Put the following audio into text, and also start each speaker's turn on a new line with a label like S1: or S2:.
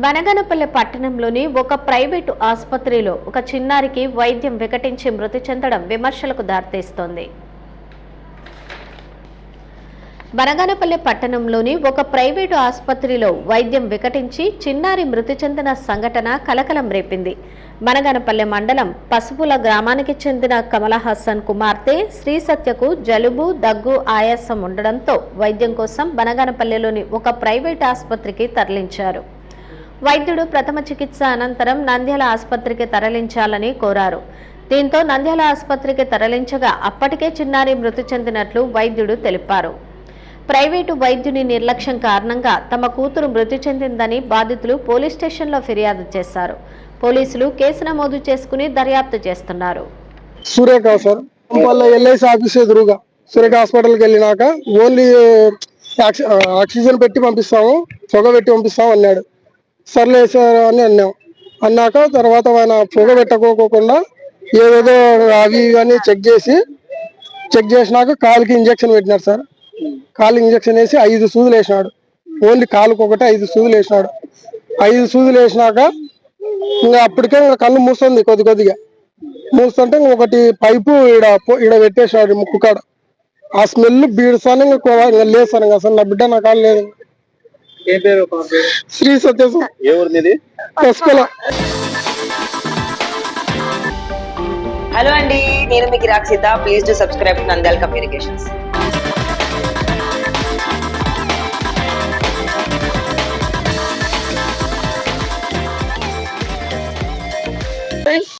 S1: బనగనపల్లె పట్టణంలోని ఒక ప్రైవేటు ఆసుపత్రిలో ఒక చిన్నారికి వైద్యం వికటించి మృతి చెందడం విమర్శలకు దారితీస్తోంది. బనగనపల్లె పట్టణంలోని ఒక ప్రైవేటు ఆసుపత్రిలో వైద్యం వికటించి చిన్నారి మృతి చెందిన సంఘటన కలకలం రేపింది. బనగనపల్లె మండలం పసుపుల గ్రామానికి చెందిన కమలహాసన్ కుమార్తె శ్రీ సత్యకు జలుబు, దగ్గు, ఆయాసం ఉండడంతో వైద్యం కోసం బనగనపల్లెలోని ఒక ప్రైవేటు ఆసుపత్రికి తరలించారు. వైద్యుడు ప్రథమ చికిత్స అనంతరం నంద్యాల ఆసుపత్రికి తరలించాలని కోరారు. దీంతో నంద్యాల ఆసుపత్రికి తరలించగా అప్పటికే చిన్నారి మృతి చెందినట్లు వైద్యుడు తెలిపారు. ప్రైవేటు వైద్యుని నిర్లక్ష్యం కారణంగా తమ కూతురు మృతి చెందిందని బాధితులు పోలీస్ స్టేషన్లో ఫిర్యాదు చేశారు. పోలీసులు కేసు నమోదు చేసుకుని దర్యాప్తు చేస్తున్నారు.
S2: సురేఖ సార్ ఎల్ఐసి ఆఫీస్ ఎదురుగా సురేఖ హాస్పిటల్కి వెళ్ళినాక ఓన్లీ ఆక్సిజన్ పెట్టి పంపిస్తాము, పొగ పెట్టి పంపిస్తాము అన్నాడు. సర్లే సార్ అని అన్నాక తర్వాత ఆయన పొగ పెట్టుకోకుండా ఏదేదో అవి ఇవన్నీ చెక్ చేసినాక కాలుకి ఇంజక్షన్ పెట్టినాడు సార్. కాలు ఇంజక్షన్ వేసి 5 సూదులు వేసినాడు. ఓన్లీ కాలుకు ఒకటి 5 సూదులు వేసినాడు. 5 సూదులు వేసినాక ఇంకా అప్పటికే కళ్ళు మూస్తుంది, కొద్దిగా మూస్తుంటే ఒకటి పైపు ఈడ పెట్టేసినాడు ముక్కు కాడ. ఆ స్మెల్ బీడుస్తాను ఇంకా లేదు సార్. అసలు నా బిడ్డ నా కాలు లేదు. శ్రీ సత్య పసుపుల.
S3: హలో అండి, నేను మీకు Rakshitha. Please to subscribe Nandyal communications.